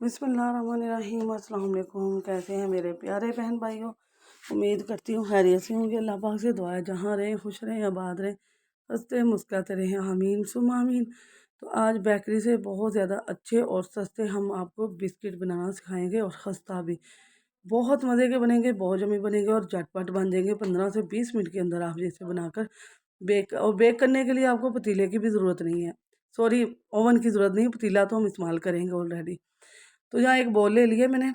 बिस्मिल्लाहिर्रहमानिर्रहीम। अस्सलाम वालेकुम। कैसे हैं मेरे प्यारे बहन भाइयों। उम्मीद करती हूँ खैरियत से होंगे। अल्लाह पाक से दुआ है जहाँ रहें खुश रहें, आबाद रहें, हंसते मुस्कुराते रहें, आमीन सुम्मा आमीन। तो आज बेकरी से बहुत ज़्यादा अच्छे और सस्ते हम आपको बिस्किट बनाना सिखाएंगे और खस्ता भी। बहुत मज़े के बनेंगे, बहुत जमी बनेंगे और झटपट बन जाएंगे। 15 से 20 मिनट के अंदर आप जैसे बनाकर बेक करने के लिए आपको पतीले की भी ज़रूरत नहीं है, सॉरी ओवन की ज़रूरत नहीं है, पतीला तो हम इस्तेमाल करेंगे ऑलरेडी। तो यहाँ एक बॉल ले लिया मैंने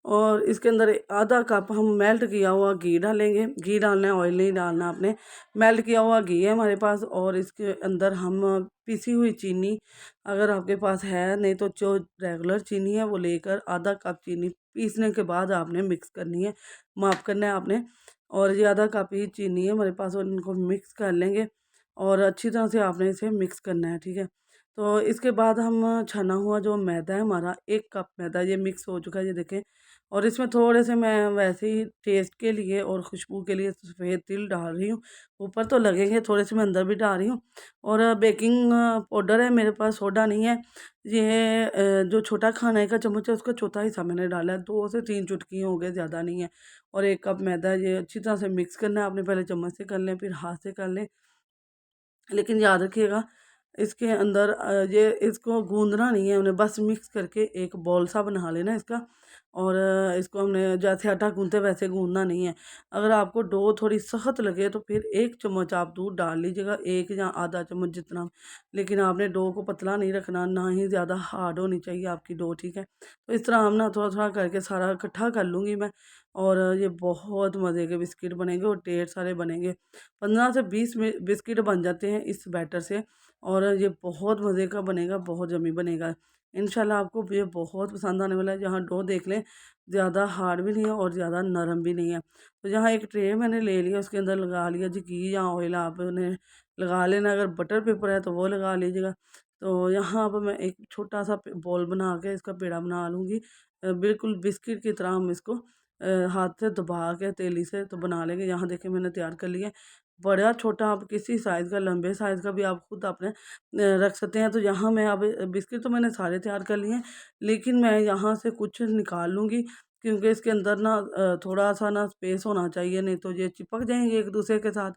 और इसके अंदर आधा कप हम मेल्ट किया हुआ घी डालेंगे। घी डालना है, ऑयल नहीं डालना आपने। मेल्ट किया हुआ घी है हमारे पास और इसके अंदर हम पिसी हुई चीनी, अगर आपके पास है, नहीं तो जो रेगुलर चीनी है वो लेकर आधा कप चीनी पीसने के बाद आपने मिक्स करनी है, माफ़ करना है आपने। और ये आधा कप ही चीनी है हमारे पास और इनको मिक्स कर लेंगे और अच्छी तरह से आपने इसे मिक्स करना है, ठीक है। तो इसके बाद हम छना हुआ जो मैदा है हमारा, 1 कप मैदा ये मिक्स हो चुका है, ये देखें। और इसमें थोड़े से मैं वैसे ही टेस्ट के लिए और खुशबू के लिए सफ़ेद तिल डाल रही हूँ। ऊपर तो लगेंगे, थोड़े से मैं अंदर भी डाल रही हूँ। और बेकिंग पाउडर है मेरे पास, सोडा नहीं है। ये जो छोटा खाने का चम्मच है उसका चौथा हिस्सा मैंने डाला है, 2 से 3 चुटकी हो गए, ज़्यादा नहीं है। और 1 कप मैदा, ये अच्छी तरह से मिक्स करना है आपने। पहले चम्मच से कर लें, फिर हाथ से कर लें, लेकिन याद रखिएगा इसके अंदर ये इसको गूंदना नहीं है, उन्हें बस मिक्स करके एक बॉल सा बना लेना इसका। और इसको हमने जैसे आटा गूंदते वैसे गूंदना नहीं है। अगर आपको डो थोड़ी सख्त लगे तो फिर 1 चम्मच आप दूध डाल लीजिएगा, 1 या आधा चम्मच जितना। लेकिन आपने डो को पतला नहीं रखना, ना ही ज़्यादा हार्ड होनी चाहिए आपकी डो, ठीक है। तो इस तरह हम ना थोड़ा थोड़ा करके सारा इकट्ठा कर लूँगी मैं। और ये बहुत मज़े के बिस्किट बनेंगे और ढेर सारे बनेंगे। 15 से 20 बिस्किट बन जाते हैं इस बैटर से और ये बहुत मज़े का बनेगा, बहुत यम्मी बनेगा। इंशाल्लाह आपको ये बहुत पसंद आने वाला है। यहाँ डो देख लें, ज़्यादा हार्ड भी नहीं है और ज़्यादा नरम भी नहीं है। तो यहाँ एक ट्रे मैंने ले लिया, उसके अंदर लगा लिया जी घी या ऑयल आपने लगा लेना। अगर बटर पेपर है तो वो लगा लीजिएगा। तो यहाँ पर मैं एक छोटा सा बॉल बना के इसका पेड़ा बना लूँगी। बिल्कुल बिस्किट की तरह हम इसको हाथ से दबा के तेली से तो बना लेंगे। यहाँ देखिए मैंने तैयार कर लिया। बड़ा छोटा आप किसी साइज़ का, लंबे साइज़ का भी आप खुद अपने रख सकते हैं। तो यहाँ मैं अब बिस्किट तो मैंने सारे तैयार कर लिए हैं, लेकिन मैं यहाँ से कुछ निकाल लूँगी क्योंकि इसके अंदर ना थोड़ा सा ना स्पेस होना चाहिए, नहीं तो ये चिपक जाएंगे एक दूसरे के साथ।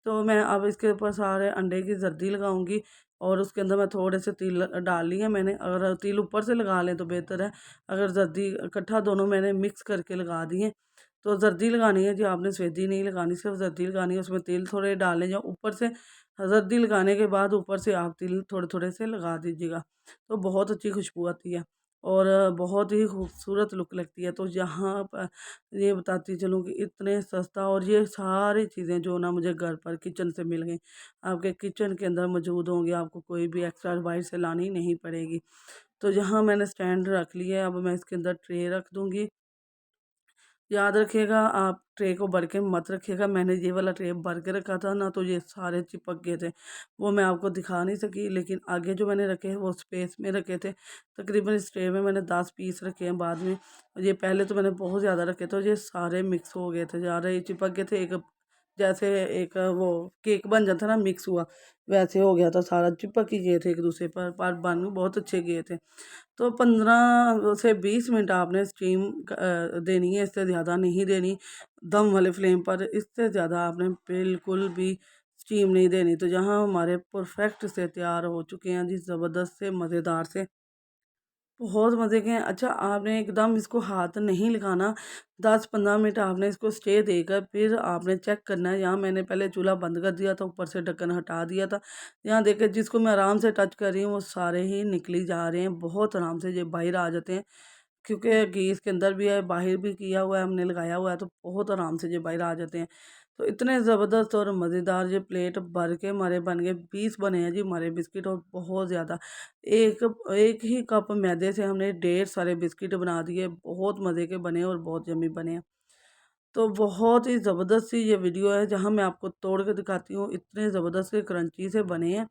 तो मैं अब इसके ऊपर सारे अंडे की जर्दी लगाऊंगी और उसके अंदर मैं थोड़े से तिल डाल लिए मैंने। अगर तिल ऊपर से लगा लें तो बेहतर है, अगर जर्दी इकट्ठा दोनों मैंने मिक्स करके लगा दिए। तो जर्दी लगानी है जी आपने, सफ़ेदी नहीं लगानी, सिर्फ जर्दी लगानी है। उसमें तिल थोड़े डालें या ऊपर से, जर्दी लगाने के बाद ऊपर से आप तिल थोड़े थोड़े से लगा दीजिएगा, तो बहुत अच्छी खुशबू आती है और बहुत ही खूबसूरत लुक लगती है। तो यहाँ पर ये बताती चलूँ कि इतने सस्ता और ये सारी चीज़ें जो ना मुझे घर पर किचन से मिल गई, आपके किचन के अंदर मौजूद होंगी, आपको कोई भी एक्स्ट्रा बाहर से लानी नहीं पड़ेगी। तो यहाँ मैंने स्टैंड रख लिया है, अब मैं इसके अंदर ट्रे रख दूँगी। याद रखिएगा आप ट्रे को भर के मत रखिएगा। मैंने ये वाला ट्रे भर के रखा था ना, तो ये सारे चिपक गए थे, वो मैं आपको दिखा नहीं सकी। लेकिन आगे जो मैंने रखे हैं वो स्पेस में रखे थे। तकरीबन इस ट्रे में मैंने 10 पीस रखे हैं बाद में। ये पहले तो मैंने बहुत ज़्यादा रखे थे, ये सारे मिक्स हो गए थे, ज़्यादा ये चिपक गए थे। एक जैसे एक वो केक बन जाता ना, मिक्स हुआ वैसे हो गया था, सारा चिपक ही गए थे एक दूसरे पर बन बहुत अच्छे गए थे। तो 15 से 20 मिनट आपने स्टीम देनी है, इससे ज़्यादा नहीं देनी। दम वाले फ्लेम पर इससे ज़्यादा आपने बिल्कुल भी स्टीम नहीं देनी। तो यहाँ हमारे परफेक्ट से तैयार हो चुके हैं जी, ज़बरदस्त से, मज़ेदार से, बहुत मज़े के हैं। अच्छा, आपने एकदम इसको हाथ नहीं लगाना, 10-15 मिनट आपने इसको स्टे देकर फिर आपने चेक करना है। यहाँ मैंने पहले चूल्हा बंद कर दिया था, ऊपर से ढक्कन हटा दिया था। यहाँ देखिए जिसको मैं आराम से टच कर रही हूँ वो सारे ही निकली जा रहे हैं, बहुत आराम से ये बाहर आ जाते हैं। क्योंकि घी इसके अंदर भी है, बाहर भी किया हुआ है, हमने लगाया हुआ है, तो बहुत आराम से ये बाहर आ जाते हैं। तो इतने ज़बरदस्त और मज़ेदार ये प्लेट भर के हमारे बन गए, 20 बने हैं जी हमारे बिस्किट और बहुत ज़्यादा। एक एक ही कप मैदे से हमने ढेर सारे बिस्किट बना दिए, बहुत मज़े के बने और बहुत यम्मी बने हैं। तो बहुत ही ज़बरदस्त सी ये वीडियो है जहाँ मैं आपको तोड़ के दिखाती हूँ, इतने ज़बरदस्त से क्रंची से बने हैं,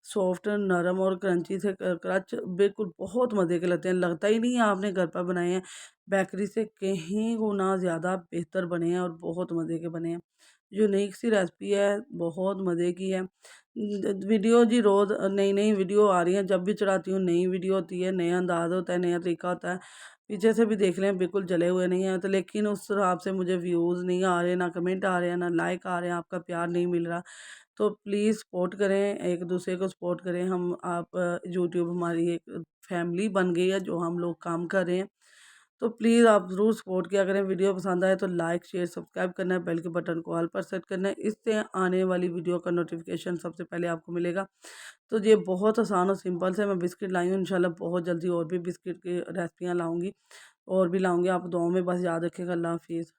सॉफ्ट नरम और क्रंची से क्रच बिल्कुल बहुत मज़े के लगते हैं। लगता ही नहीं है आपने घर पर बनाए हैं, बेकरी से कहीं गुना ज़्यादा बेहतर बने हैं और बहुत मज़े के बने हैं। यूनिक सी रेसिपी है, बहुत मज़े की है। वीडियो जी रोज़ नई नई वीडियो आ रही हैं, जब भी चढ़ाती हूँ नई वीडियो होती है, नया अंदाज़ होता है, नया तरीका होता है। पीछे से भी देख लें बिल्कुल जले हुए नहीं हैं, तो लेकिन उस हिसाब से मुझे व्यूज़ नहीं आ रहे, ना कमेंट आ रहे हैं, ना लाइक आ रहे हैं, आपका प्यार नहीं मिल रहा। तो प्लीज़ सपोर्ट करें, एक दूसरे को सपोर्ट करें। हम आप यूट्यूब हमारी एक फैमिली बन गई है, जो हम लोग काम कर रहे हैं। तो प्लीज़ आप ज़रूर सपोर्ट किया करें। वीडियो पसंद आए तो लाइक शेयर सब्सक्राइब करना है, बेल के बटन को ऑल पर सेट करना है, इससे आने वाली वीडियो का नोटिफिकेशन सबसे पहले आपको मिलेगा। तो ये बहुत आसान और सिंपल से मैं बिस्किट लाई हूँ, इंशाल्लाह बहुत जल्दी और भी बिस्किट की रेसिपियाँ लाऊंगी, और भी लाऊंगी। आप दुआओं में बस याद रखिएगा। अल्लाह हाफिज़।